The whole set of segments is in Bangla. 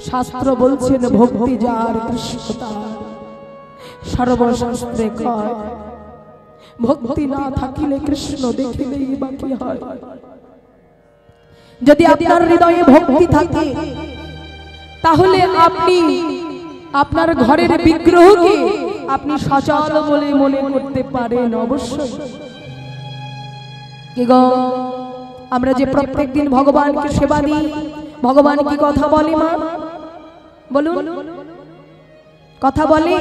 শাস্ত্র বলছেন ভক্তি যার কৃষ্ণ তার, সর্বশাস্ত্রে কয় ভক্তি না থাকিলে কৃষ্ণ দেখিলেই বাকি হয়। যদি আপনার হৃদয়ে ভক্তি থাকে তাহলে আপনি আপনার ঘরের বিগ্রহকে আপনি সচল বলে মনে করতে পারেন। অবশ্যই কি গো, আমরা যে প্রত্যেকদিন ভগবানকে সেবা দিই, ভগবান কি কথা বলে মা? বলুন, কথা বলে?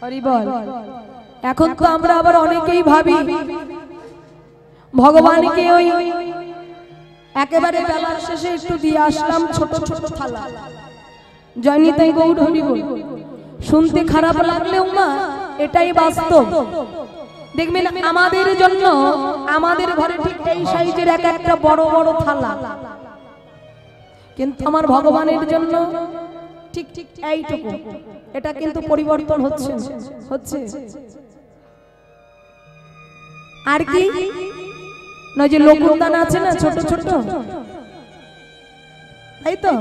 হরি বল। এখন তো আমরা আবার অনেকেই ভাবি ভগবানকে ওই একেবারে বেলার শেষে একটু দিয়ে আসলাম ছোট ছোট থালা, জয়নিতাই গৌর হরি বল। শুনতে খারাপ লাগলেও মা এটাই বাস্তব। দেখবেন আমাদের জন্য আমাদের ঘরে ঠিক এই সাইজের এক একটা বড় বড় থালা, কিন্তু আমার ভগবানের জন্য ঠিক ঠিক এইটুকু। এটা কিন্তু পরিবর্তন হচ্ছে হচ্ছে। আর কি নয় যে লকুন দানা আছে না ছোট ছোট, তাই তো?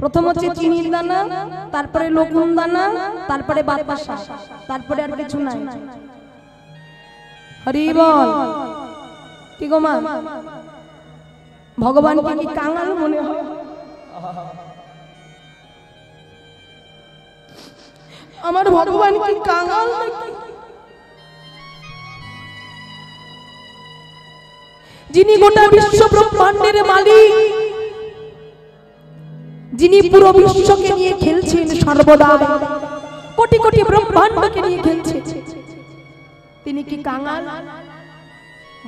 প্রথম হচ্ছে চিনির দানা, তারপরে লকুন দানা, তারপরে বাতাসা, তারপরে আর কিছু নাই। হরি বল। কি গো মা, ভগবানকে কি কাঙাল মনে হয়? আমার ভগবান কি কাঙাল নাকি? যিনি গোটা বিশ্ব ব্রহ্মাণ্ডের মালিক, যিনি পুরো বিশ্বকে নিয়ে খেলছেন সর্বদা, কোটি কোটি ব্রহ্মাণ্ডকে নিয়ে খেলছেন, তিনি কি কাঙাল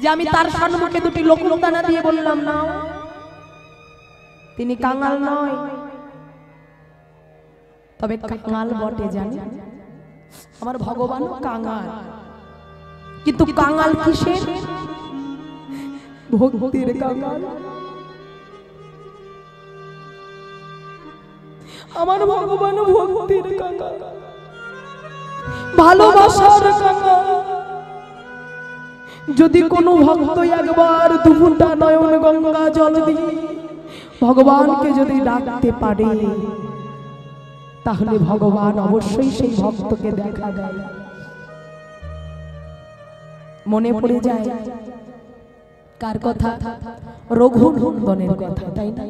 যে আমি তার সম্মুখে দুটি লোকদানা দিয়ে বললাম না? তিনি কাঙাল নয়, তবে কাঙাল বটে। জানি আমার ভগবানও কাঙাল, কিন্তু কাঙাল কিসের? ভক্তির কাঙাল। আমার ভগবানও ভক্তির কাঙাল, ভালোবাসার কাঙাল। যদি কোনো ভক্ত একবার দুফুটা নয়ন গঙ্গা জল দিয়ে ভগবানকে যদি ডাকতে পারে, তাহলে ভগবান অবশ্যই সেই ভক্তকে দেখা দেয়। মনে পড়ে যায় কার কথা? রঘুনন্দনের কথা, তাই না?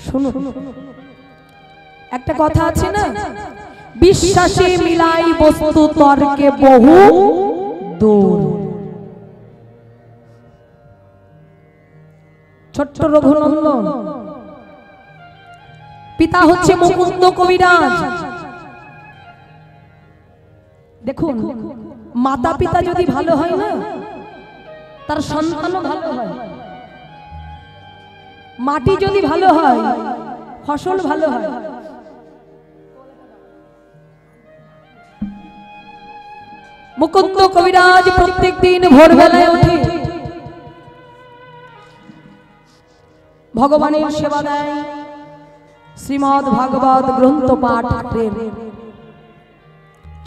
শুনুন, একটা কথা আছে না, বিশ্বাসে মিলাই বস্তু তর্কে বহু দূর। ছোট্ট রঘুনন্দন, পিতা হচ্ছে মুকুন্দ কবিরাজ। দেখুন, মাতা পিতা যদি ভালো হয় না, তার সন্তানও ভালো হয়। মাটি যদি ভালো হয়, ফসল ভালো হয়। মুকুন্দ কবিরাজ প্রত্যেক দিন ভোরবেলায় উঠে ভগবানের সেবা দেয়, শ্রীমদ্ ভাগবত গ্রন্থ পাঠ করেন।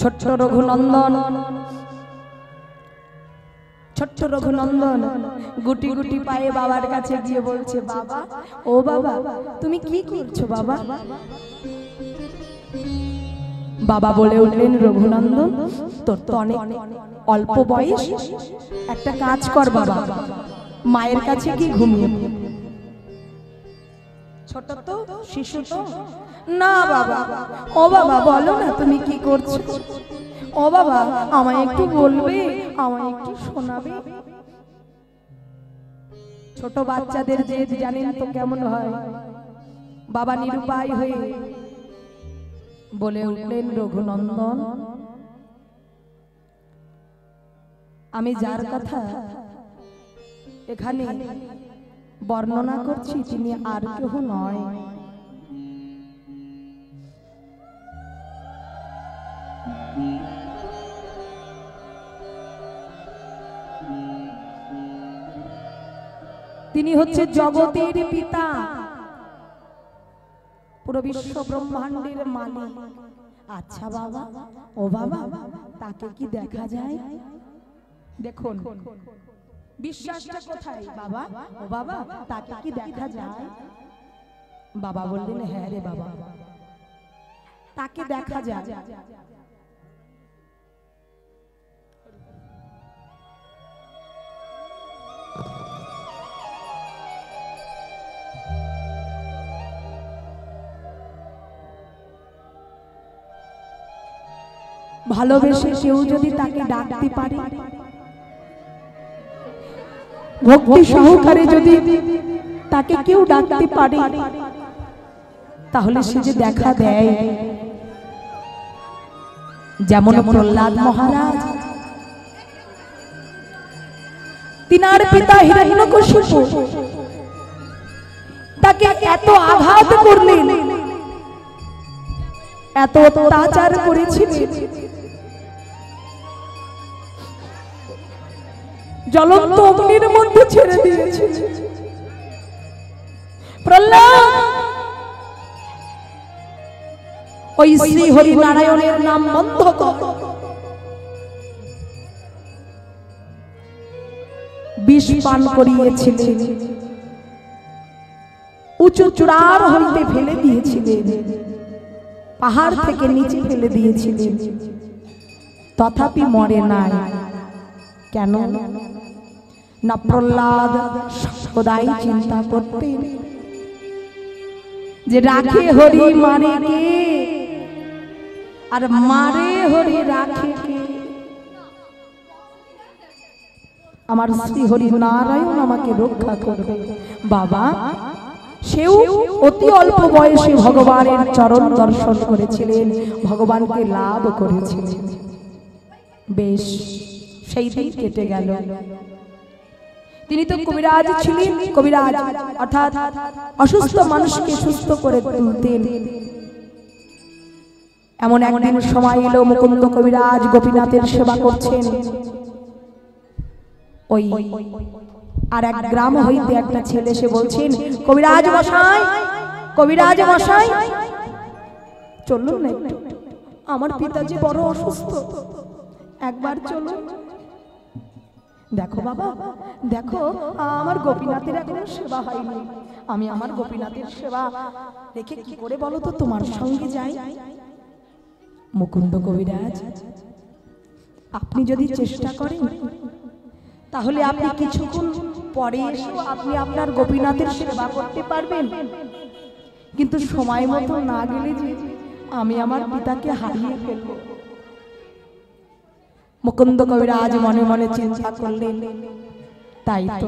ছোট্ট রঘুনন্দন, ছোট্ট রঘুনন্দন গুটি গুটি পায়ে বাবার কাছে গিয়ে বলছে, বাবা, ও বাবা, তুমি কি করছো বাবা? বাবা বলে উঠলেন, রঘুনন্দন, তোর তো অনেক অল্প বয়স, একটা কাজ কর বাবা, মায়ের কাছে কি ঘুমিয়ে। ছোট তো, শিশু তো। না বাবা। ও বাবা, বলো না তুমি কি করছো? ও বাবা, আমায় একটু বলবে, আমায় একটু শোনাবে। ছোট বাচ্চাদের যে জানেন তো কেমন হয়। বাবা নিরুপায় হয়ে বলে উঠলেন, রঘুনন্দন, আমি যার কথা এখানে বর্ণনা করছি তিনি আর কেউ নয়, তিনি হচ্ছে জগতের পিতা, পুরো বিশ্ব ব্রহ্মাণ্ডের মালিক। আচ্ছা বাবা, ও বাবা, তাকে কি দেখা যায়? দেখুন, বিশ্বাসটা কোথায় বাবা? ও বাবা, তাকে কি দেখা যায়? বাবা বললেন, হ্যাঁ রে বাবা, তাকে দেখা যায়। ভালোবেসে কেউ যদি তাকে ডাকতে পারে, ভক্তি সহকারে যদি তাকে কেউ ডাকতে পারে, তাহলে সে যে দেখা দেয়। যেমন প্রহ্লাদ মহারাজ, তিনার পিতা হিরণ্যকশিপু তাকে এত আঘাত করলেন, এত অত্যাচার করেছিলেন, জ্বলন্ত অগ্নির মধ্যে ছেড়ে দিয়েছে। প্রহ্লাদ ওই শ্রী হরি নারায়ণের নাম বন্ধ কর, বিষ পান করিয়েছিলেন, উঁচু চূড়ার হইতে ফেলে দিয়েছিলেন, পাহাড় থেকে নিচে ফেলে দিয়েছিলেন, তথাপি মরে নাই। কেন না? প্রহ্লাদ সদাই চিন্তা করতেন যে রাখে হরি মারে কে, আর মারে হরি রাখে কে? আমার শ্রী হরি নারায়ণ আমাকে রক্ষা করবে। বাবা সেও অতি অল্প বয়সে ভগবানের চরণ দর্শন করেছিলেন, ভগবানকে লাভ করেছিলেন। বেশ, সেই দিন কেটে গেল। তিনি তো কবিরাজ ছিলেন। কবিরাজ অর্থাৎ অসুস্থ মানুষকে সুস্থ করে তুলতেন। এমন একদিন সময় এলো, মুকুন্দ কবিরাজ গোপীনাথের সেবা করছেন। ওই আর এক গ্রাম হইতে একটা ছেলে এসে বলছেন, কবিরাজ মশাই, কবিরাজ মশাই, চলুন না একটু, আমার পিতাজি বড় অসুস্থ, একবার চলুন। দেখো বাবা, দেখো আমার গোপীনাথের এখনো সেবা হয়নি, আমি আমার গোপীনাথের সেবা রেখে কি করে বলো তো তোমার সঙ্গে যাই? মুকুন্দ কবিরাজ, আপনি যদি চেষ্টা করেন তাহলে আপনি কিছুক্ষণ পরে এসেও আপনি আপনার গোপীনাথের সেবা করতে পারবেন, কিন্তু সময় মতো না গেলে যে আমি আমার পিতাকে হারিয়ে ফেলব। মুকুন্দ কবিরাজ মনে মনে চিন্তা করলেন, তাই তো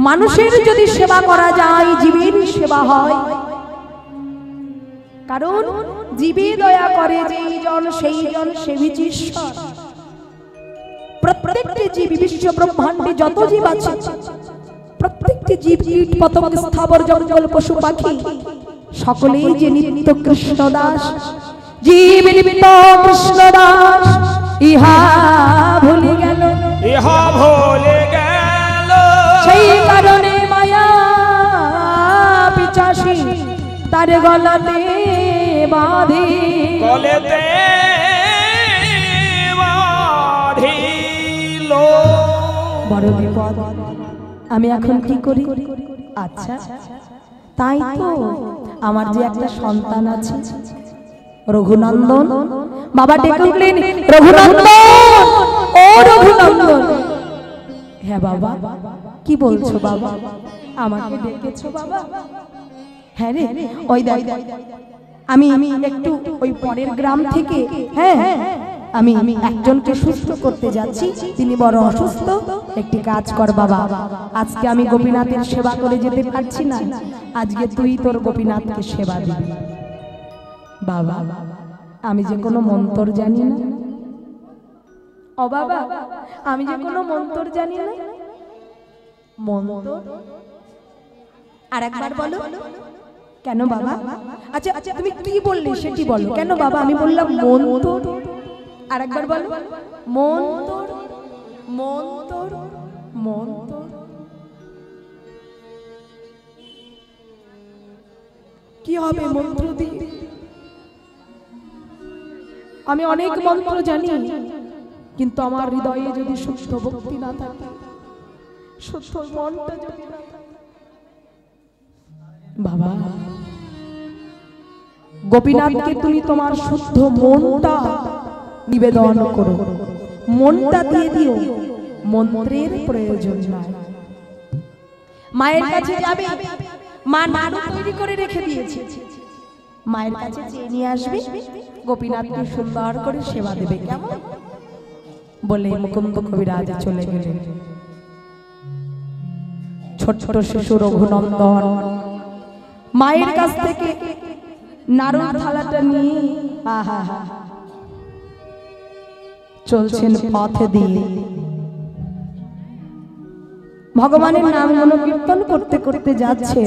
মানুষের যদি সেবা করা যায় জীবের সেবা হয়, কারণ জীবে দয়া করে যেই জন সেই জন সেবিছে ঈশ্বর। প্রত্যেকটি জীব, বিশ্ব ব্রহ্মাণ্ডে যত জীব আছে, প্রত্যেকটি জীব, কীট পতঙ্গ, স্থাবর জঙ্গল, পশু পাখি, সকলেই যে নিত্য কৃষ্ণ দাস। জীব নিত্য কৃষ্ণ দাস, ইহা ভুলে গেল, ইহা ভুলে গেল। সেই কারণে মায়া পিচাসী তার গলাতে বাঁধে, গলেতে বাঁধিল। বড় বিপদ, আমি এখন কি করি? আচ্ছা, তাই তো আমার যে একটা সন্তান আছে রঘুনন্দন, বাবা ডেকে উঠলেন, রঘুনন্দন, ও রঘুনন্দন। হ্যাঁ বাবা, কি বলছো বাবা? আমাকে ডেকেছো বাবা? হ্যাঁ রে, ওই দেখ আমি একটু ওই পরের গ্রাম থেকে, হ্যাঁ আমি একজনকে সুস্থ করতে যাচ্ছি, তিনি বড় অসুস্থ। একটি কাজ কর বাবা, আজকে আমি গোপীনাথের সেবা করে যেতে পারছি না, আজকে তুই তোর গোপীনাথকে সেবা দিবি। বাবা আমি যে কোনো মন্ত্র জানি না। ও বাবা, আমি যে কোনো মন্ত্র জানি না। মন্ত্র আর একবার বলো। কেন বাবা? আচ্ছা আচ্ছা, তুমি কি বললে সেটি বলো। কেন বাবা? আমি বললাম মন্ত্র। আর একবার বলো, মন্ত্র মন্ত্র মন্ত্র। কি হবে মন্ত্র দিয়ে? আমি অনেক মন্ত্র জানি, কিন্তু আমার হৃদয়ে যদি শুদ্ধ ভক্তি না থাকে, শুদ্ধ মনটা যদি না থাকে, বাবা গোপীনাথকে তুমি তোমার শুদ্ধ মনটা নিবেদন করো, মনটা দিয়ে দিও, মন্ত্রের প্রয়োজন নাই। মায়ের কাছে যাবে, মা নাড়ু তৈরি করে রেখে দিয়েছে, মায়ের কাছে চেয়ে নিয়ে আসবে, গোপীনাথকে সুন্দর করে সেবা দেবে, কেমন বলে মুকুন্দ কবিরাজ চলে গেলেন। ছোট ছোট শিশু রঘুনন্দন মায়ের কাছ থেকে নাড়ুর থালাটা নিয়ে চলছেন পথে দিয়ে, ভগবানের নাম কীর্তন করতে করতে যাচ্ছে।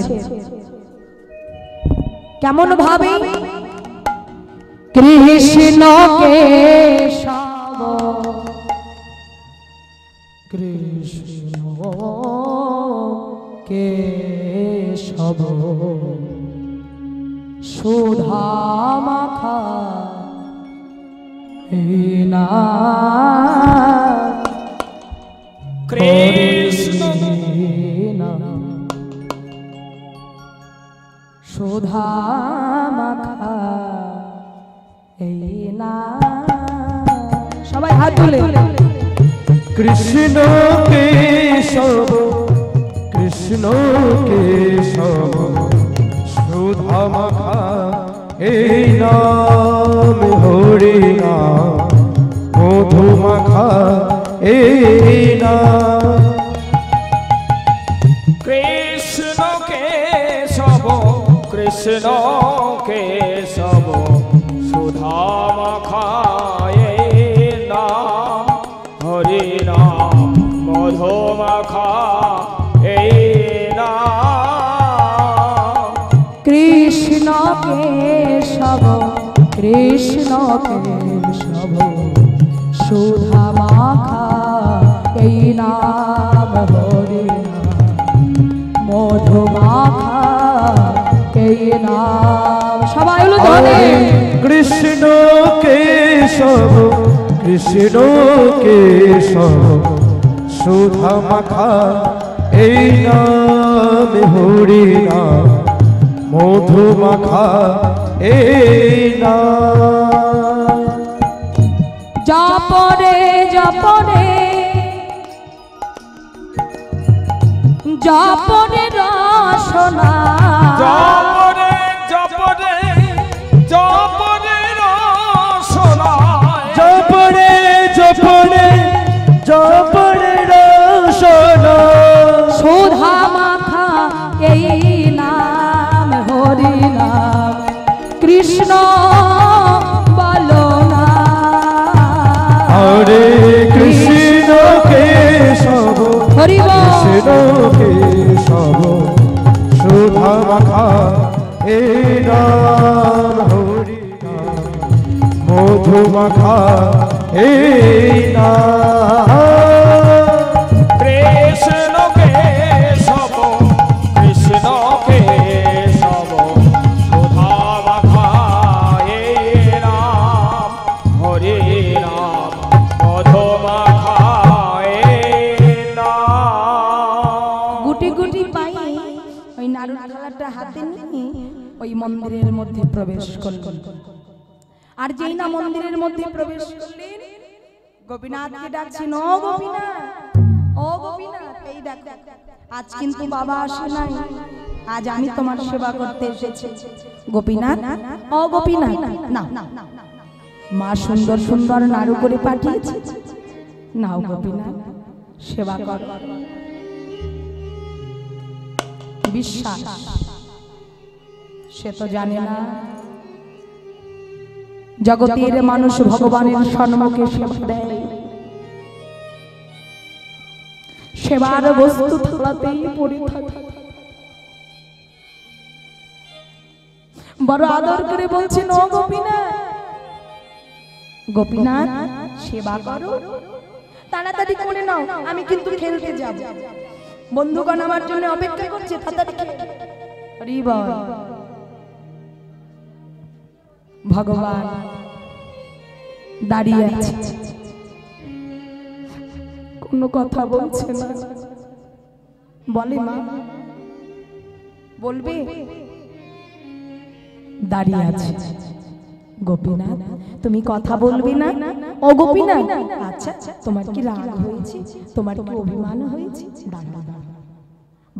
কেমন ভাবে কৃষ্ণ কেশব, কৃষ্ণ কেশব সুধা মাখা না কৃষ্ণ সুধা মাখা এই না। সবাই হাত তুলে কৃষ্ণ কেশব, কৃষ্ণ কেশব সুধা মাখা এই নাম, হরি নাম মধু মাখা এই নাম। কৃষ্ণ কেশব, কৃষ্ণ কেশব সুধা মাখা এই নাম, হরি নাম মধু মাখা এই নাম। কৃষ্ণ কেশব, কৃষ্ণ কেশব সুধা মাখা এই নাম, হরি নাম মধু মাখা এই নাম। সবাই হলো ধরে কৃষ্ণ কেশব, কৃষ্ণ কেশব সুধা মাখা এই নাম, হরি নাম মধু মাখা এই নাম। জপরে জপরে জপরে রসনা, জপরে জপরে জপরে রসনা, জপরে জপরে জপরে রসনা সুধা মাখা এই নাম, হরি নাম কৃষ্ণ বলো না। হরে কৃষ্ণ কেশব, হরি কৃষ্ণ কেশব সুধা মাখা এই নাম, হরি নাম মধু মাখা এই নাম। কৃষ্ণ কেশব, কৃষ্ণ কেশব সুধা মাখা এই নাম, হরি নাম মধু মাখা এই নাম। গুটি গুটি পাই ওই নাড়ুর থালাটা হাতে নিয়ে ওই মন্দিরের মধ্যে প্রবেশ করলেন। আর যেই না মন্দিরের মধ্যে প্রবেশ করলেন, গোপীনাথকে ডাকছেন, ও গোপীনাথ, ও গোপীনাথ, এই দেখো আজ কিন্তু বাবা আসে নাই, আজ আমি তোমার সেবা করতে এসেছি। গোপীনাথ, ও গোপীনাথ, না মা সুন্দর সুন্দর নাড়ু করে পাঠিয়েছে, নাও গোপীনাথ সেবা করো। বিশ্বাস সে তো জানে না জগতের মানুষ ভগবানের সম্মুখে সেবা দেয়, সেবার বস্তু থালাতেই পড়ে থাকে। বড় আদর করে বলছেন, ও গোপীনাথ, গোপীনাথ সেবা করো, তাড়াতাড়ি করে নাও, আমি কিন্তু খেলতে যাব। বন্ধুগণ আমার জন্য অপেক্ষা করছে, তাড়াতাড়ি। ভগবান দাঁড়িয়ে আছে, কোনো কথা বলছে না। বলে মা, বলবে? দাঁড়িয়ে আছে। গোপীনাথ, তুমি কথা বলবে না? ও গোপীনাথ, আচ্ছা তোমার কি রাগ হয়েছে? তোমার কি অভিমান হয়েছে? দাঁড়াও,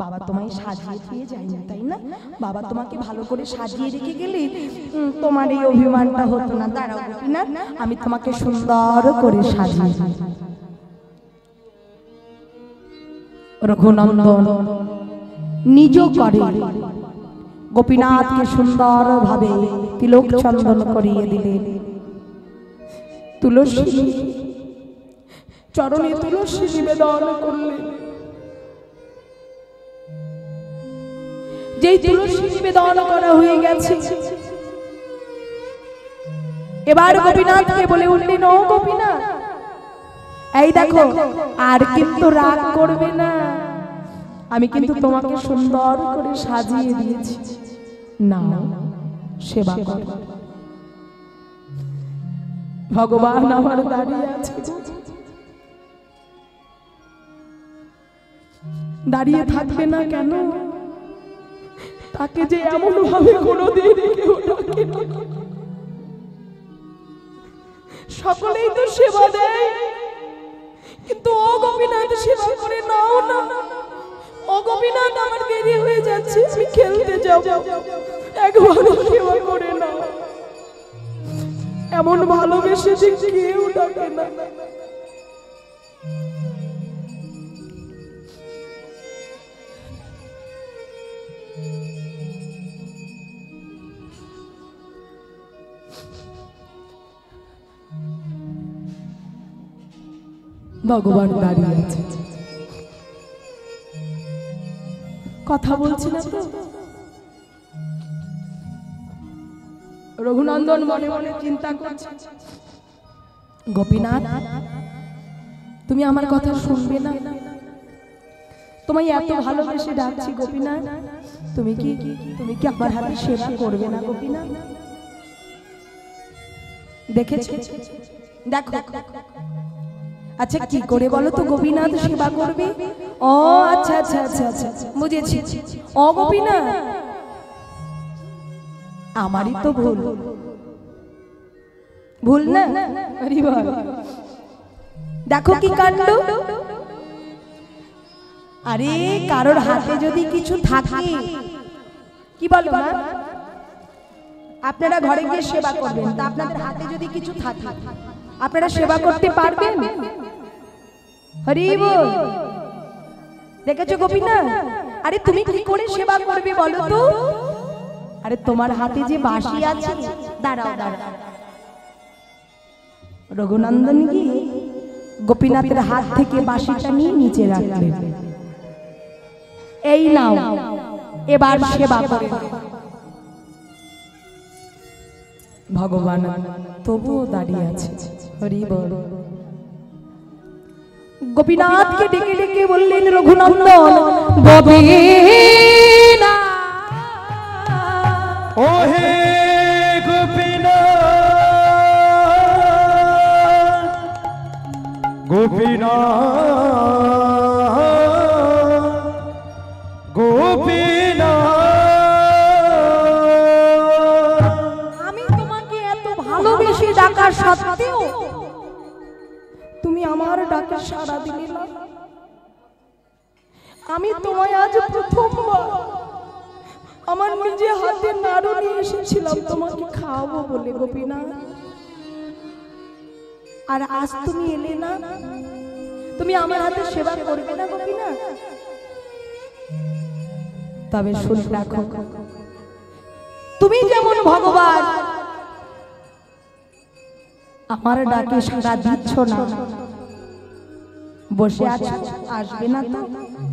বাবা তোমায় সাজিয়ে দিয়ে যায়নি, তাই না? বাবা তোমাকে ভালো করে সাজিয়ে রেখে গেলে তোমার এই অভিমানটা হতো না। দাঁড়াও গোপীনাথ, আমি তোমাকে সুন্দর করে সাজিয়ে দিই। রঘুনন্দন নিজ করে গোপীনাথকে সুন্দর ভাবে তিলক চন্দন করিয়ে দিলেন। তুলসী চরণে তুলসী নিবেদন করলেন। যেই তুলসী নিবেদন করা হয়ে গেছে, এবার গোপীনাথকে বলে উঠলেন, ও গোপীনাথ, এই দেখো, আর কিন্তু রাগ করবে না, আমি কিন্তু তোমাকে সুন্দর করে সাজিয়ে দিয়েছি, না সেবা করো। ভগবান আমার দাঁড়িয়ে আছে, দাঁড়িয়ে থাকবে না কেন? তাকে যে এমন ভাবে কোনোদিন কেউ ডাকে না। সকলেই তো সেবা দেয়, কিন্তু ও গোপীনাথ সেবা করে নাও না। ও গোপীনাথ, আমার দেরি হয়ে যাচ্ছে, আমি খেলতে যাব, একবার সেবা করে নাও। এমন ভালোবেসে যে কেউ ডাকে না। ভগবান দাঁড়িয়ে আছে, কথা বলছি না তো? রঘুনন্দন মনে মনে চিন্তা করছে, গোপীনাথ তুমি আমার কথা শুনবে না? তোমায় এত ভালোবেসে ডাকছি গোপীনাথ, তুমি কি আমার হাতে সেবা করবে না গোপীনাথ? দেখেছ, দেখো, আচ্ছা কি করে বলো তো গোপীনাথ সেবা করবে? ও আচ্ছা আচ্ছা আচ্ছা আচ্ছা, বুঝেছি। ও গোপীনাথ, আমারই তো ভুল, ভুল না? দেখো কি কাণ্ড! আরে কারোর হাতে যদি কিছু থাকে, কি বলো না, আপনারা ঘরে গিয়ে সেবা করবেন, তা আপনাদের হাতে যদি কিছু থাকে আপনারা সেবা করতে পারবেন? হরি বল। দেখেছো গোপীনাথ? আরে তুমি কি করে সেবা করবে বলো তো? আরে তোমার হাতে যে বাঁশি আছে, দাঁড়াও দাঁড়াও, রঘুনন্দন গিয়ে গোপীনাথের হাত থেকে বাঁশিটা নিয়ে নিচে রাখলেন। এই নাও, এবার সেবা করে। ভগবান তবুও দাঁড়িয়ে আছে। হরি বল। গোপীনাথকে ডেকে ডেকে বললেন, রঘুনন্দন গোপীনাথ, ও হে গোপীনাথ, গোপীনাথ, গোপীনাথ, আমি তোমাকে এত ভালোবেসে ডাকা সত্ত্বেও তুমি আমার ডাকে সাড়া দিলে না। আমি তোমায় আজ প্রথমবার আমার নিজে হাতে নাড়ু নিয়ে এসেছিলাম তোমাকে খাওয়াবো বলে গোপীনাথ, আর আজ তুমি এলে না, তুমি আমার হাতে সেবা করবে না গোপীনাথ? তবে শুনে রাখো, তুমি যেমন ভগবান আমার ডাকে সাড়া দিচ্ছ না, বসে আছো, আসবে না তো?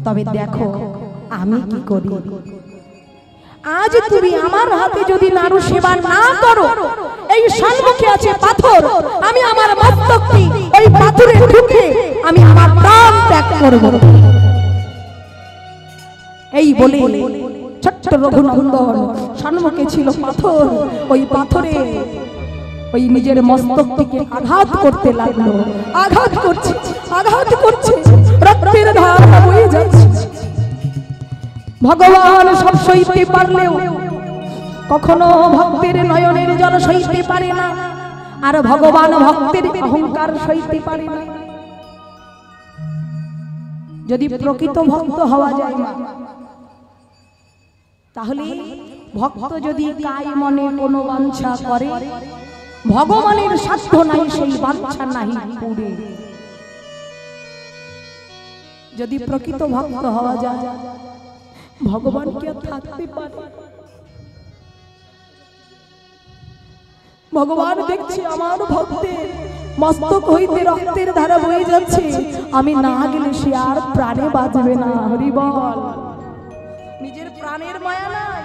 তবে দেখো আমি কি করি। আজ তুমি আমার হাতে যদি নাড়ু সেবা না করো, এই সম্মুখে আছে পাথর, আমি আমার মস্তকটি ওই পাথরে ঢুকে আমি আমার প্রাণ ত্যাগ করব। এই বলে ছোট্ট রঘুনন্দন সম্মুখে ছিল পাথর, ওই পাথরে ওই নিজের মস্তকটিকে আঘাত করতে লাগলো, আঘাত করছে, আঘাত করছে। রক্তের ধারা বয়ে যাচ্ছে। ভগবান সব সইতে পারলেও কখনো ভক্তের নয়নের জল সইতে পারে না, আর ভগবান ভক্তের অহংকার সইতে পারে না। যদি প্রকৃত ভক্ত হওয়া যায় না, তাহলে ভক্ত যদি কায় মনে কোনো বাঞ্ছা করে, ভগবানের সাধ্য নাই সেই বাঞ্ছা নাহি পুরে। যদি প্রকৃত ভক্ত হওয়া যায়, ভগবান কি আর থাকতে পারে? ভগবান দেখছে আমার ভক্তের মস্তক হইতে রক্তের ধারা বয়ে যাচ্ছে, আমি না গেলে সে আর প্রাণে বাঁচবে না। হরি বল। নিজের প্রাণের মায়া নাই।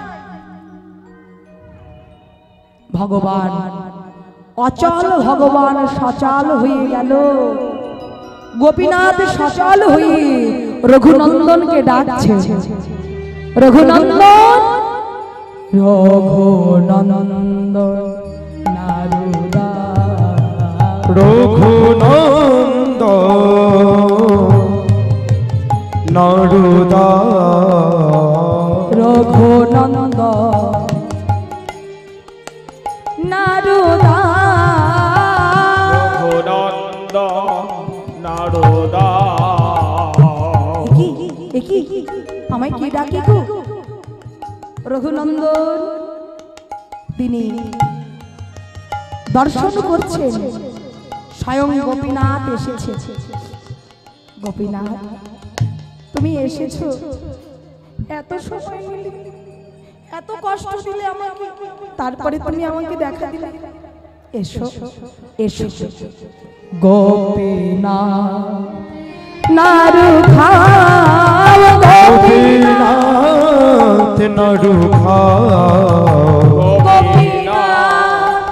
ভগবান অচল, ভগবান সচল হয়ে গেল। গোপীনাথ সচল হয়ে রঘুনন্দনকে ডাকছে, রঘুনন্দন, রঘুনন্দন নারদা, রঘুনন্দন নারদা, রঘুনন্দন নারদা, রঘুনন্দন নারদা। কি আমায় কি ডাকি গো? রঘুনন্দন তিনি দর্শন করছেন, স্বয়ং গোপীনাথ এসেছে। গোপীনাথ তুমি এসেছো, এত সময় নিলে, এত কষ্ট দিলে আমাকে, তারপরে তুমি আমাকে দেখা দিলে। এসো এসো গোপীনাথ নারু খাও, গোপীনাথ নারু খাও, গোপীনাথ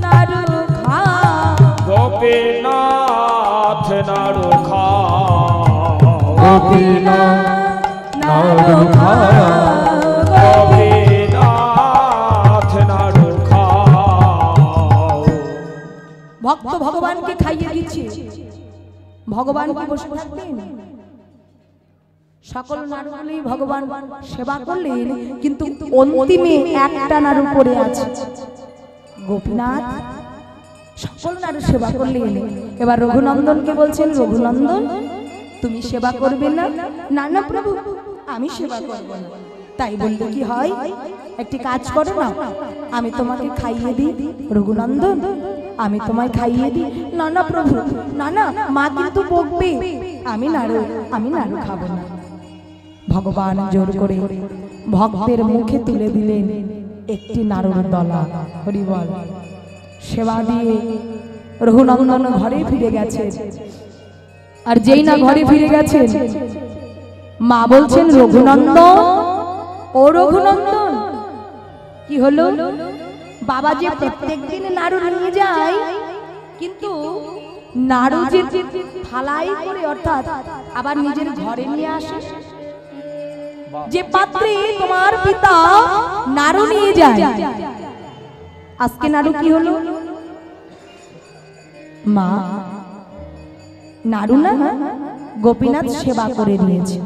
নারু খাও, গোপীনাথ নারু খাও, গোপীনাথ নারু খাও, গোপীনাথ নারু খাও। ভক্ত ভগবানকে খাইয়ে দিচ্ছে। ভগবান কি বসে থাকতেন? সকল নারুগুলি ভগবান সেবা করলেন, কিন্তু অন্তিমে একটা নারু পড়ে আছে। গোপীনাথ সকল নারু সেবা করলেন। এবার রঘুনন্দনকে বলছেন, রঘুনন্দন তুমি সেবা করবে না? না না প্রভু, আমি সেবা করব না। তাই বললে কি হয়? একটি কাজ করো না, আমি তোমাকে খাইয়ে দিই। রঘুনন্দন আমি তোমায় খাইয়ে দিই। না না প্রভু, না না, মা কিন্তু বকবে। আমি নাড়ু খাবো না। ভগবান জোর করে ভক্তের মুখে তুলে দিলেন একটি নাড়ুর দলা। হরি বল। সেবা দিয়ে রঘুনন্দন ঘরে ফিরে গেছে। আর যেই না ঘরে ফিরে গেছে, মা বলছেন, রঘুনন্দন, ও রঘুনন্দন কি হলো? বাবা যে প্রত্যেকদিন নাড়ু নিয়ে যায়, কিন্তু নাড়ু যে থালাই করে, অর্থাৎ আবার নিজের ঘরে নিয়ে আসে, যে পাত্রে তোমার পিতা নাড়ু নিয়ে যায়, আজকে নাড়ু কি হলো? মা নাড়ু না গোপীনাথ সেবা করে নিয়েছে।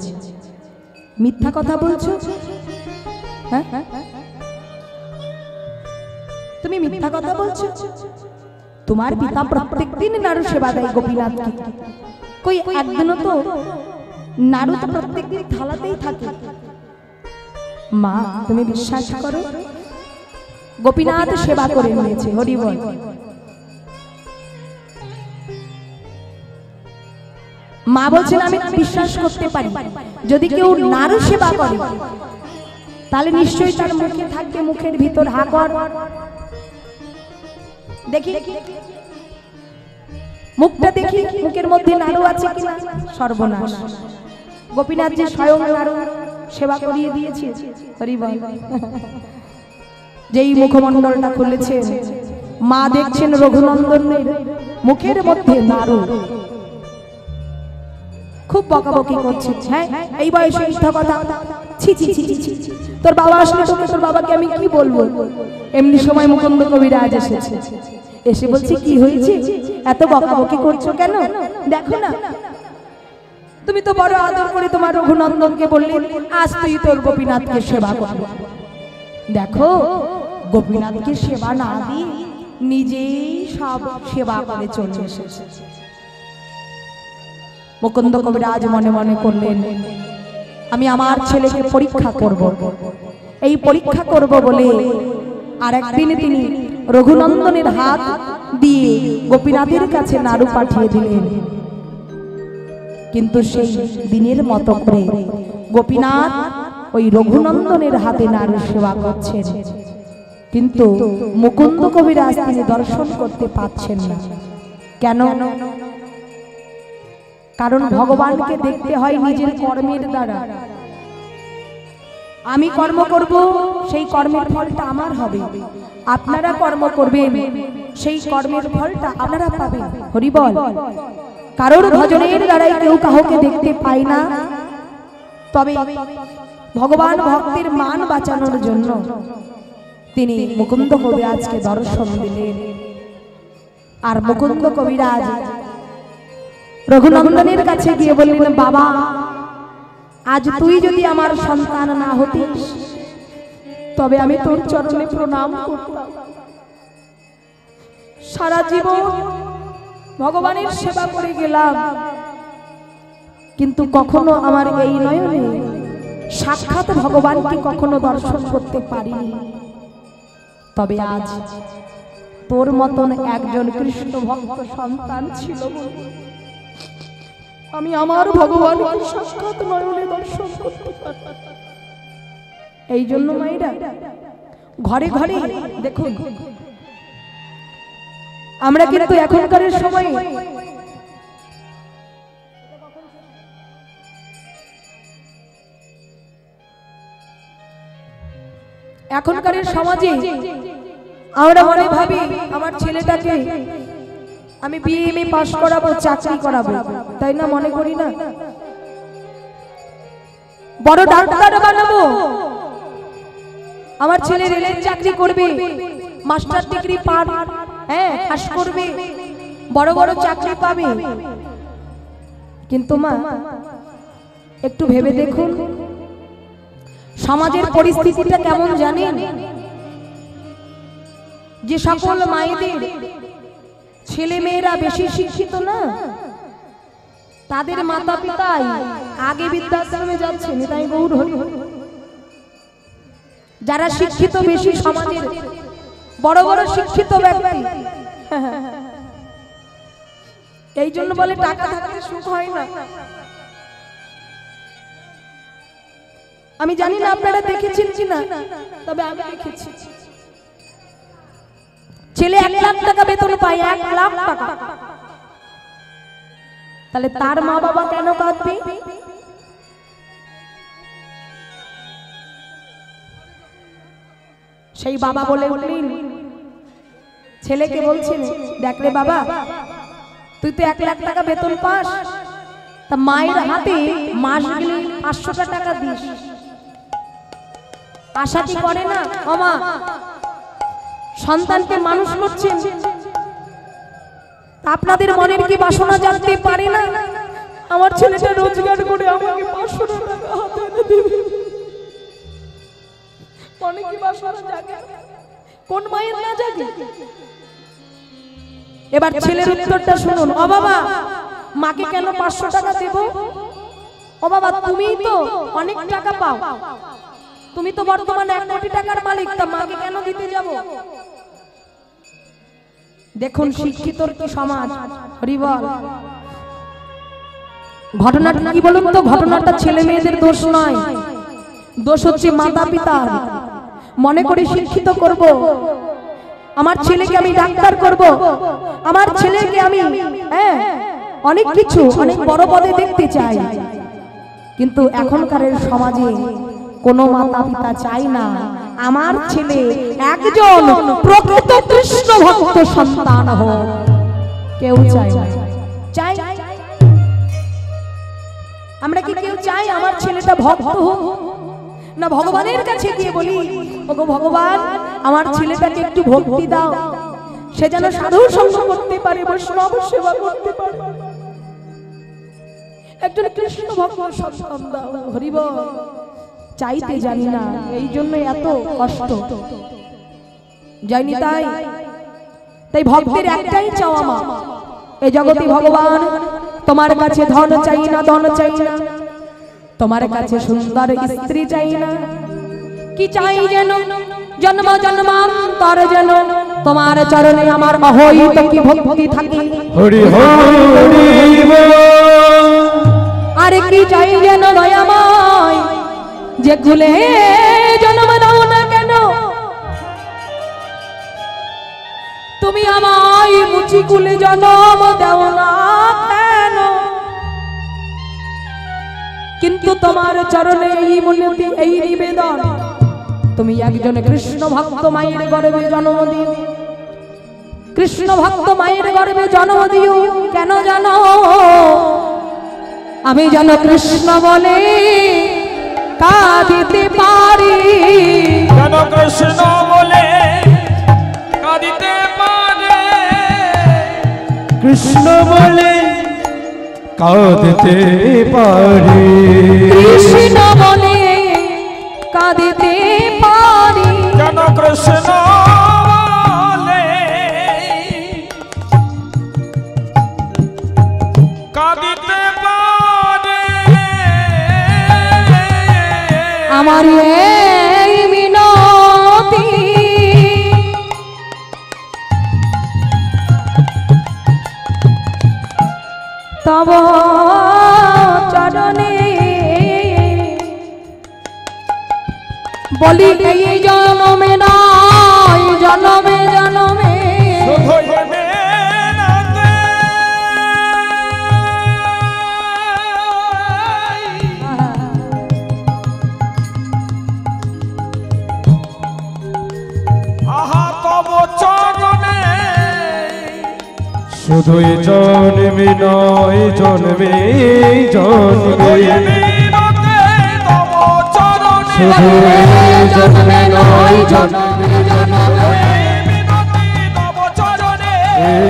মিথ্যা কথা বলছো? হ্যাঁ, তুমি মিথ্যা কথা বলছো। তোমার পিতা প্রত্যেকদিন নাড়ু সেবা দেয় গোপীনাথকে। কই একদিনও তো নাড়ু তো প্রত্যেকদিন থালাতেই থাকে। মা তুমি বিশ্বাস করো, গোপীনাথ সেবা করে নিয়েছে। হরি বল। মা বলছেন, আমি বিশ্বাস করতে পারি, যদি কেউ নাড়ু সেবা করে তাহলে নিশ্চয়ই তার মুখে থাকবে, মুখের ভিতর হাকর। দেখি মুখটা দেখি, মুখের মধ্যে নাড়ু আছে কিনা। সর্বনাশ, গোপীনাথ যে স্বয়ং নাড়ু সেবা করিয়ে দিয়েছে। হরি বল। যেই মুখমণ্ডলটা খুলেছে, মা দেখছেন রঘুনন্দনের মুখের মধ্যে নাড়ু। খুব বকাবকি করছে। হ্যাঁ, এই বয়সে মিথ্যা কথা, ছি ছি ছি ছি। তোর বাবা আসলে তোকে, তোর বাবাকে আমি কি বলবো? এমনি সময় মুকুন্দ কবিরাজ এসেছে, এসে বলছে, কি হয়েছে, এত বকাবকি করছো কেন? দেখো না তুমি তো বড় আদর করে তোমার রঘুনন্দনকে বললে আজ তুই তোর গোপীনাথকে সেবা করবি। দেখো গোপীনাথকে সেবা না দিয়ে নিজেই সব সেবা করে চলে এসেছে। মুকুন্দ কবিরাজ মনে মনে করলেন আমি আমার ছেলেকে পরীক্ষা করব, এই পরীক্ষা করব বলে আর একদিন তিনি রঘুনন্দনের হাত দিয়ে গোপীনাথের কাছে নাড়ু পাঠিয়ে দিলেন। কিন্তু সেই দিনের মতো করে গোপীনাথ ওই রঘুনন্দনের হাতে নাড়ু সেবা করছেন, কিন্তু মুকুন্দ কবিরাজ তিনি দর্শন করতে পাচ্ছেন না। কেন? কারণ ভগবানকে দেখতে হয় নিজের কর্মের দ্বারা। আমি কর্ম করব, সেই কর্মের ফলটা আমার হবে। আপনারা কর্ম করবেন, সেই কর্মের ফলটা আপনারা পাবেন। হরি বল। কারোর ভজনের দ্বারাই কেউ কাউকে দেখতে পায় না, তবে ভগবান ভক্তের মান বাঁচানোর জন্য তিনি মুকুন্দ কবিরাজকে দর্শন দিলেন। আর মুকুন্দ কবিরাজ রঘুনন্দনের কাছে গিয়ে বললেন বাবা, আজ তুই যদি আমার সন্তান না হতিস তবে আমি তোর চরণে প্রণাম করতাম। সারা জীবন ভগবানের সেবা করে গেলাম, কিন্তু কখনো আমার এই নয়নে সাক্ষাৎ ভগবানকে কখনো দর্শন করতে পারিনি। তবে আজ তোর মতন একজন কৃষ্ণ ভক্ত সন্তান ছিল, আমি আমার ভগবানকে সাক্ষাৎ নয়নে দর্শন করতে পারি। এই জন্য মায়েরা ঘরে ঘরে দেখুন, আমরা কিন্তু এখনকার সময় এখনকার সমাজে আমরা মনে ভাবি আমার ছেলেটাকে আমি বিএমএ পাস করাবো, চাকরি করাবো, তাই না? মনে করি না? বড় ডাক্তার বানাবো, আমার ছেলে রেলের চাকরি করবে, মাস্টার ডিগ্রি পাস করবে, বড় বড় চাকরি পাবে। কিন্তু মা একটু ভেবে দেখুন সমাজের পরিস্থিতিটা কেমন জানেন? যে সকল মায়েদের ছেলে মেয়েরা বেশি শিক্ষিত না, তাদের মাতা পিতাই আগে বৃদ্ধাশ্রমে যাচ্ছেন। তাই গৌর হরি। যারা শিক্ষিত বেশি, সমাজের বড় বড় শিক্ষিত ব্যক্তি, এই জন্য বলে টাকা থাকলে সুখ হয় না। আমি জানি না আপনারা দেখেছেন কিনা, তবে আমি দেখেছি ছেলে 1 লাখ টাকা বেতন পায়, 1 লাখ টাকা। তাহলে তার মা বাবা কেন কাঁদবে? সেই বাবা বলে উঠলেন, ছেলেকে বলছেন দেখ রে বাবা, তুই তো 1 লাখ টাকা বেতন পাস, তা মায়ের হাতে মাস গেলে 500 টাকা দিস, আশা কি করে না? ও মা, সন্তানকে মানুষ করছেন, আপনাদের মনের কি বাসনা জানতে পারে না আমার ছেলেটা রোজগার করে আমাকে 500 টাকা হাতে এনে দিবে? মনে কি বাসনা জাগে? কোন মায়ের না জাগে? এবার ছেলের উত্তরটা শুনুন। ও বাবা, মাকে কেন 500 টাকা দেব? ও বাবা, তুমি তো অনেক টাকা পাও, তুমি তো বর্তমানে 1 কোটি টাকার মালিক, তা মাকে কেন দিতে যাব? দেখুন শিক্ষিতর কি সমাজ। হরি বল। ঘটনাটা কি বলুন তো? ঘটনাটা ছেলে মেয়েদের দোষ নয়, দোষ হচ্ছে মাতা পিতার। মনে করে শিক্ষিত করব, আমার ছেলেকে আমি ডাক্তার করব, আমার ছেলেকে আমি অনেক কিছু, অনেক বড় পদে দেখতে চাই, কিন্তু এখনকার সমাজে কোনো মাতা পিতা চায় না আমার ছেলে একজন প্রকৃত কৃষ্ণ ভক্ত সন্তান হোক। কেউ চায় না। চাই আমরা কি কেউ চাই আমার ছেলেটা ভক্ত হোক? না ভগবানের কাছে গিয়ে বলি, ওগো ভগবান, আমার ছেলেটাকে একটু ভক্তি দাও, সে যেন সাধু সঙ্গ করতে পারে, বৈষ্ণব সেবা করতে পারে। একজন কৃষ্ণ ভক্ত সন্তান দাও হরি বল। চাইতে জানি না, এই জন্য এত কষ্ট। যাইনি তাই তাই ভক্তের একটাই চাওয়া মা, এই জগতে ভগবান তোমার কাছে ধন চাই না, ধন চাই না, তোমার কাছে সুন্দর স্ত্রী চাই না, কি চাই যেন জন্ম জন্মান্তর যেন তোমার চরণে আমার অহৈত কি ভক্তি থাকে। হরি হরি বল। আরে কি চাই যেন দয়াময়, যে কুলে জন্ম দাও না কেন তুমি আমায়, মুচি কুলে জন্ম দাও না কেন, কিন্তু তোমার চরণে এই মিনতি এই নিবেদন, তুমি একজন কৃষ্ণ ভক্ত মায়ের গর্ভে জন্ম দিও, কৃষ্ণ ভক্ত মায়ের গর্ভে জন্ম দিও। কেন জানো? আমি যেন কৃষ্ণ বলে কাঁদিতে পারি, যেন কৃষ্ণ বলে কাঁদিতে পারে, কৃষ্ণ বলে কাঁদতে পারি, কৃষ্ণ বলে কাঁদিতে পারি, যেন কৃষ্ণ বলে কাঁদিতে পারে। আমার এই মিনতি তব চরণে বলি, এই জনমে নয় জনমে জনমে শুধু এ মেনাতে আহা তব চরণে, শুধু জন্মে নয় জন্মে জন্মে, শুধু জন্মে নয় জন্মে জন্মে,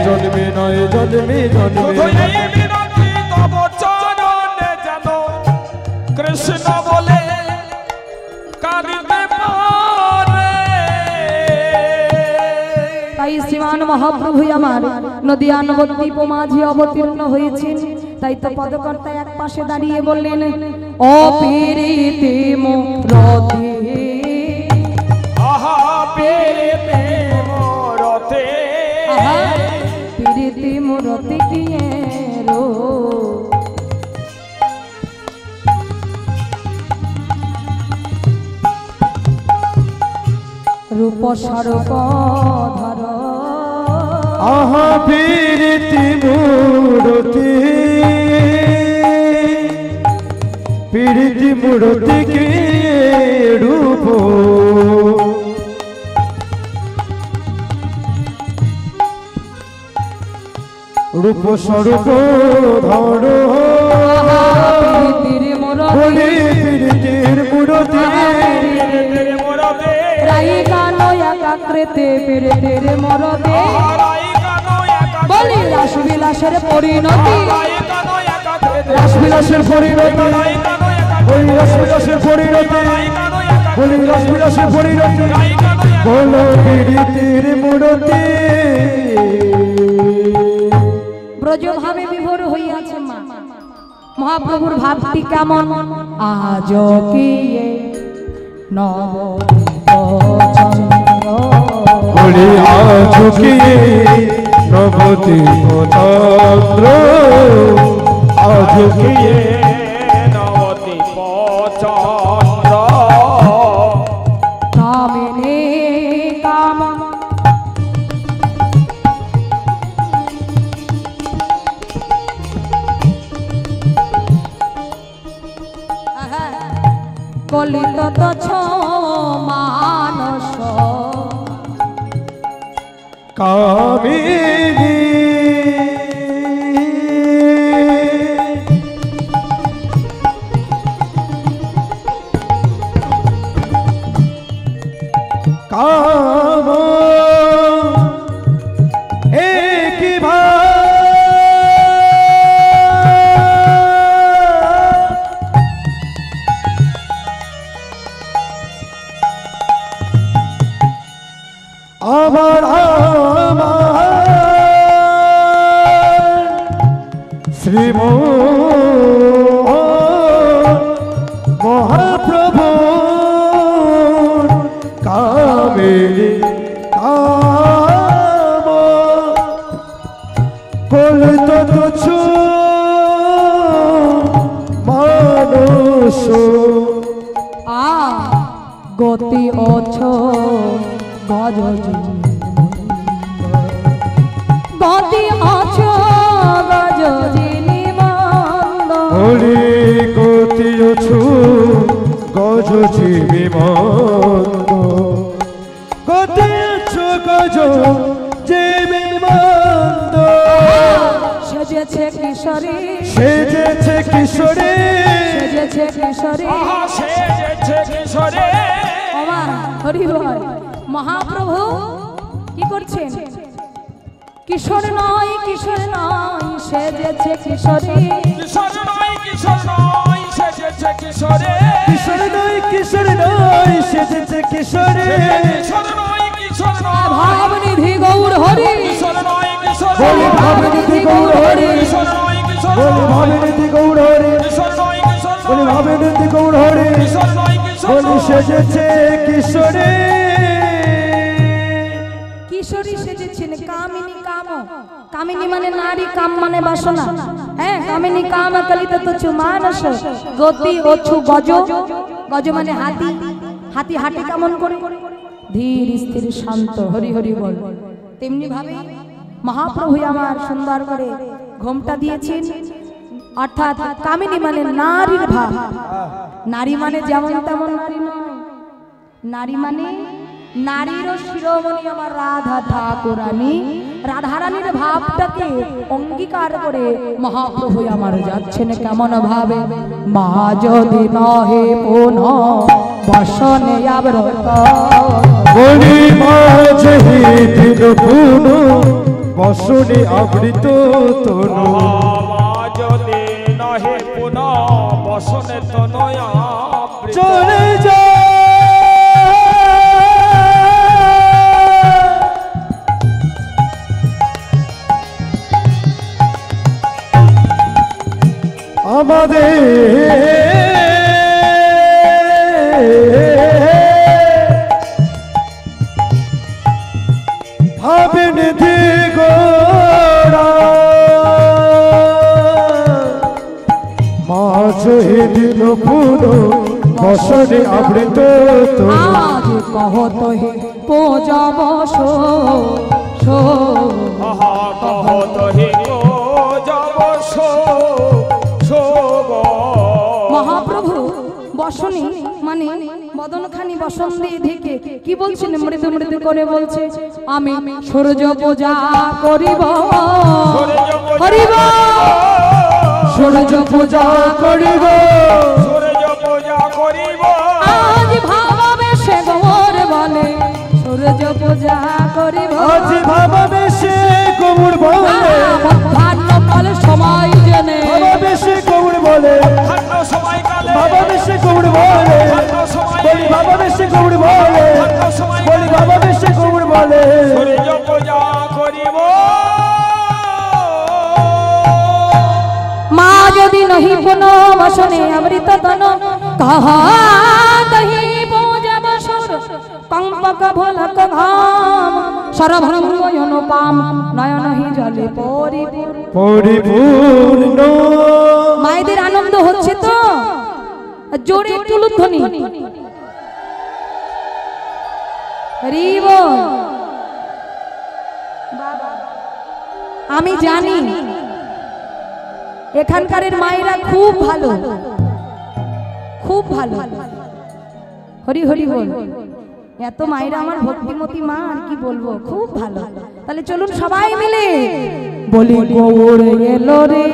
জন্মে নয় জন্মে জন্মে, কৃষ্ণ বলে কাঁদিতে পারে। তাই শ্রীমান মহাপ্রভু আমার নদিয়া নবদ্বীপ মাঝে অবতীর্ণ হয়েছেন। তাই তো পদকর্তা এক পাশে দাঁড়িয়ে বললেন, অপীড়িতে মোরতে, আহা পেতে মোরতে, পীড়িতে মোরতে কিয়ে রো, রূপ স্বরূপ ধর, আহা প্রীতি মূরতি, প্রীতি মূরতি কে রূপ, রূপ স্বরূপ ধর, পীড়িতির মোরতে, প্রীতির মূরতি, রাই গানো একাকৃতে পীড়িতির মোরতে, বলি রাসবিলাসের পরিণতি, রাসবিলাসের পরিণতি, ওই রাসবিলাসের পরিণতি, বলি রাসবিলাসের পরিণতি, বলো প্রীতির মূরতি। ব্রজভাবে বিভোর হইয়াছে মা। মহাপ্রভুর ভাবটি কেমন? আজ কি নব চন্দ্র, বলি আজ কি নবদ্বীপ চন্দ্র, আজ কি নবদ্বীপ চন্দ্র, কামিনী কাম, কলিত তছ মানস, কামিনী কাম এক ভাই আমার শ্রীমোহন মহাপ্রভু কামিনী কাম কলিত তুচ্ছ মানুষ আ গতি অছ গজ গতি অছ গজ জিনি মন্দ হরি গতি অছু গজ জীবি মন্দ গতি অছু গজ জীবি মন্দ সেজেছে কিশোরী সেজেছে কিশোরী সেজেছে কিশোরী আহা সেজেছে কিশোরে ওমা হরি বল মহাপ্রভু কি করছেন কিশোর নয় সেজেছে কিশোরী কিশোর নয় সেজেছে কিশোরে কিশোর নয় সেজেছে কিশোরী কিশোর নয় ভাবনিধি গৌর হরি কিশোর নয় বলি ভাবনিধি গৌর হরি কিশোর নয় বলি ভাবনিধি গৌর হরি কিশোর নয় বলি ভাবনিধি গৌর হরি কিশোর নয় বলি সেজেছে কিশোরী কিশোরী সেজেছেন কামিনী কাম কামিনী মানে নারী কাম মানে বাসনা হ্যাঁ কামিনী কাম কলিত তুচ্ছ মানস গতি অছু গজ গজ মানে হাতি হাতি হাঁটি কেমন করে ধীর স্থির শান্ত হরি হরি বল তেমনি ভাবে মহাপ্রভু আমার সুন্দর করে ঘোমটা দিয়েছেন অর্থাৎ কামিনী মানে নারীর ভাব নারী মানে যেমন তেমন নারী নয় নারী মানে নারীর শিরোমণি আমার রাধা ঠাকুরানী রাধারানীর ভাবটাকে অঙ্গীকার করে মহাপ্রভু আমার যাচ্ছেন কেমন ভাবে মা যদি নহে পুনঃ বসনে আব্রত বলি মাঝে দিন পুনঃ বসনে আবৃত তনু যদি নহে পুনঃ বসনে তনয়া চলে যা আমাদের ভাবেন দিগোড়া মাঝ দিন পুরো বসনে আবৃত আজ কহত হে পূজব সো আহা কহত হে গো যাব মহাপ্রভু বসনে মানে বদনখানি বসন দিয়ে ঢেকে কি বলছেন মৃদু মৃদু করে বলছে আমি সূর্য পূজা করিব করিব সূর্য পূজা করিব সূর্য পূজা করিব আজ ভাবাবেশে গৌর বলে সূর্য পূজা করিব আজ ভাবাবেশে গৌর বলে মধ্যাহ্ন কাল সময় জেনে ভাবাবেশে গৌর বলে ঠান্ড সময়কালে ভাবাবেশে গৌর বলে বলি ভাবাবেশে গৌর বলে বলি ভাবাবেশে গৌর বলে সূর্য পূজা করিব মা যদি নহি পুনঃ বসনে অমৃত তন কহা দহি পূজা বসর কম্পক ভোলক ঘাম সরভঙ্গয়ন পাম নয়ন হি জলে পরিপূর্ণ মায়েদের আনন্দ হচ্ছে তো জোরে একটু লুধ্বনি হরিব আমি জানি এখানকার মায়েরা খুব ভালো খুব ভালো হরি হরি বল এত মায়েরা আমার ভক্তিমতী মা আর কি বলবো খুব ভালো তাহলে চলুন সবাই মিলে বলি গৌর এলো রে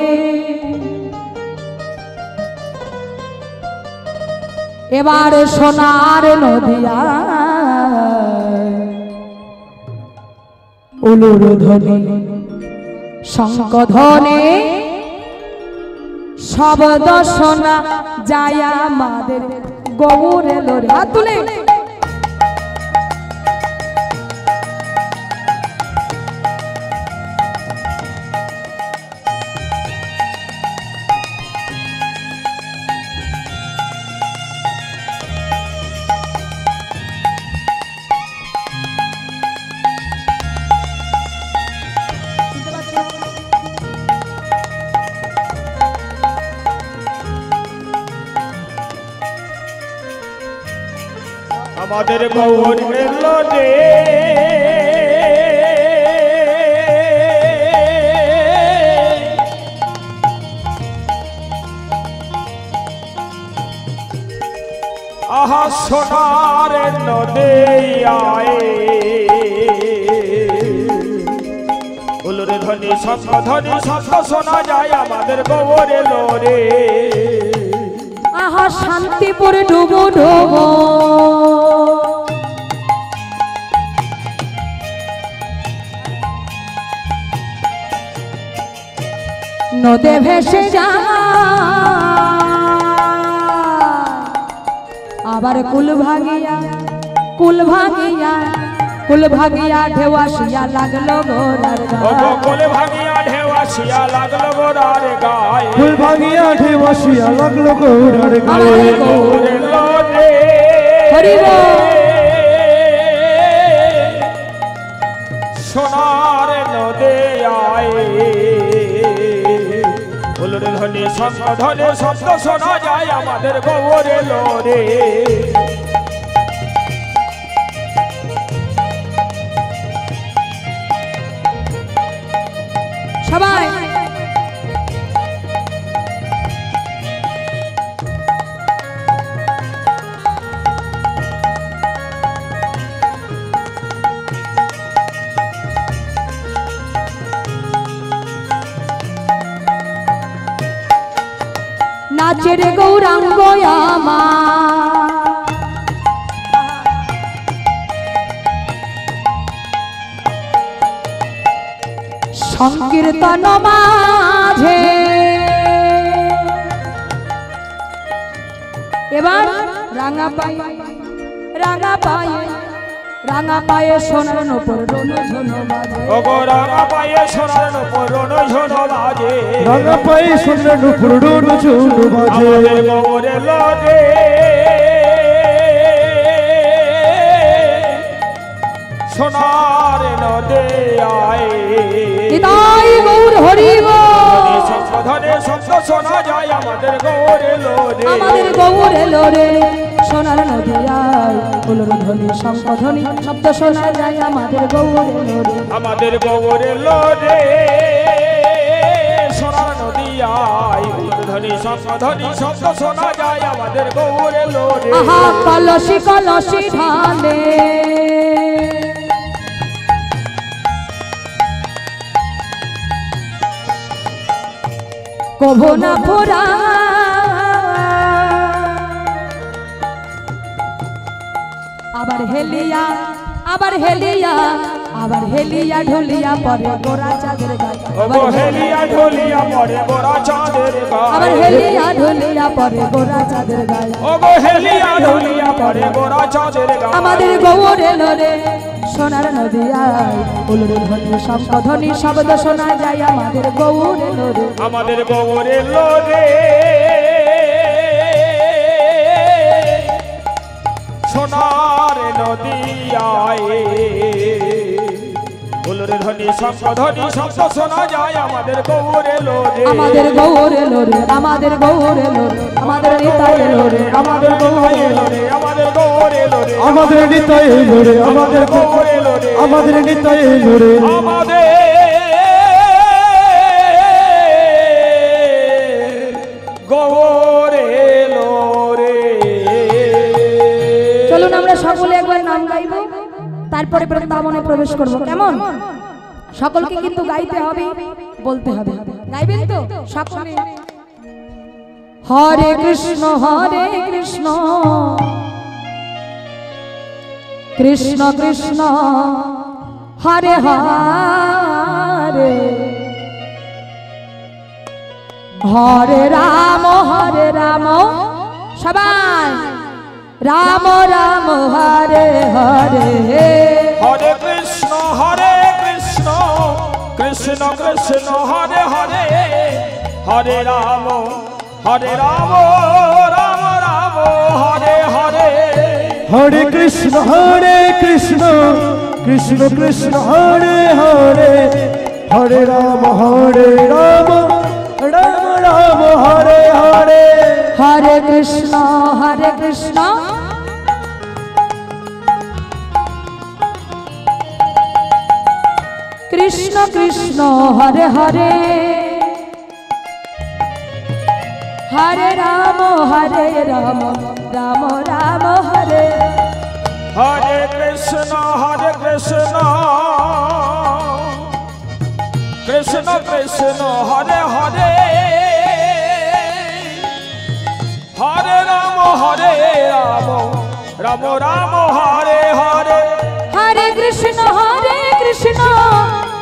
এবার সোনার নদিয়া উলুর ধ্বনি শঙ্খ ধ্বনি শব্দ শোনা যায় আমাদের গৌর এলো রে হাত তুলে আমাদের গৌর এলো রে আহা সোনার নদে আয়ে উলুরে ধ্বনি শব্দ শোনা যায় আমাদের গৌর এলো রে আহা শান্তিপুর ডুবো ডুবো নদে ভেসে যায় আবার কুল ভাগিয়া ঢেউ আসিয়া লাগলো গোরার গায়ে কুল ভাঙিয়া ঢেউ আসিয়া লাগলো গোরার গায়ে ফুল ভাঙিয়া ঢেউ আসিয়া লাগলো গৌরার গায়ে গৌর এলো রে হরি বল। সোনার নদে আয়ে উলুর ধ্বনি শব্দ শোনা যায় আমাদের গৌর এলো রে সবাই নাচের গৌরাঙ্গ আমার সংকীর্তন মাঝে এবার রাঙা পায়ে সোনার নূপুর রোনো ঝোনো বাজে ওগো রাঙা পায়ে সোনার নূপুর রোনো ঝোনো বাজে রাঙা পায়ে সোনার নূপুর রোনো ঝোনো বাজে আমাদের গৌর এলো রে সোনার নদে আয়ে নিতাই গৌর হরি বল। শব্দ শোনা যায় আমাদের গৌর এলো রে আমাদের গৌর এলো রে সোনার নদিয়ায় উলুর ধ্বনি শঙ্খধ্বনি শব্দ শোনা যায় আমাদের গৌর এলো রে আমাদের গৌর এলো রে সোনার নদী আয় ধ্বনি শব্দ শোনা যায় আমাদের গৌর এলো রে আহা কলসি ঢালে কভো না ফোরা আবার হেলিয়া ঢুলিয়া পরে গোরা চাঁদের গায়ে ওগো হেলিয়া ঢুলিয়া পরে গোরা চাঁদের গায়ে আবার হেলিয়া ঢুলিয়া পরে গোরা চাঁদের গায়ে ওগো হেলিয়া ঢুলিয়া পরে গোরা চাঁদের গায়ে আমাদের গৌর এলো রে সোনার নদিয়ায় উলুর ধ্বনি শঙ্খধ্বনি শব্দ শোনা যায় আমাদের গৌর এলো রে আমাদের গৌর এলো রে সোনার নদী আয়ে উলুর ধ্বনি শব্দ শোনা যায় আমাদের গৌর এলো রে আমাদের গৌর এলো রে আমাদের গৌর এলো রে আমাদের নিতাই এলো রে আমাদের গৌর এলো রে আমাদের গৌর এলো রে আমাদের নিতাই এলো রে আমাদের গৌর এলো রে আমাদের নিতাই এলো রে আমাদের গৌর এলো রে চলুন আমরা সকলে একবার নাম গাইবো তারপরে বৃন্দাবনে প্রবেশ করব কেমন সকলকে কিন্তু গাইতে হবে বলতে হবে গাইবেন তো সকলে হরে কৃষ্ণ কৃষ্ণ কৃষ্ণ হরে হরে হরে রাম সবাই রাম রাম হরে হরে হরে কৃষ্ণ কৃষ্ণ কৃষ্ণ হরে হরে হরে রাম রাম রাম হরে হরে হরে কৃষ্ণ কৃষ্ণ কৃষ্ণ হরে হরে হরে রাম রাম রাম হরে হরে হরে কৃষ্ণ কৃষ্ণ কৃষ্ণ হরে হরে হরে রাম রাম রাম হরে হরে কৃষ্ণ কৃষ্ণ কৃষ্ণ হরে হরে হরে রাম রাম রাম হরে হরে হরে কৃষ্ণ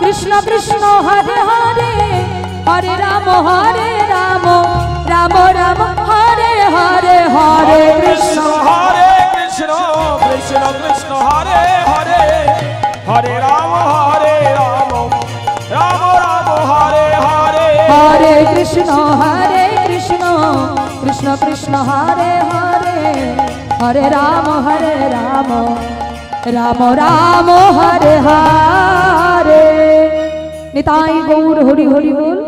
কৃষ্ণ কৃষ্ণ হরে হরে হরে রাম রাম রাম হরে হরে হরে কৃষ্ণ কৃষ্ণ কৃষ্ণ হরে হরে হরে রাম রাম রাম হরে হরে হরে কৃষ্ণ কৃষ্ণ কৃষ্ণ হরে হরে হরে রাম রাম রাম হরে হরে। নিতাই গৌর হরি হরি বল।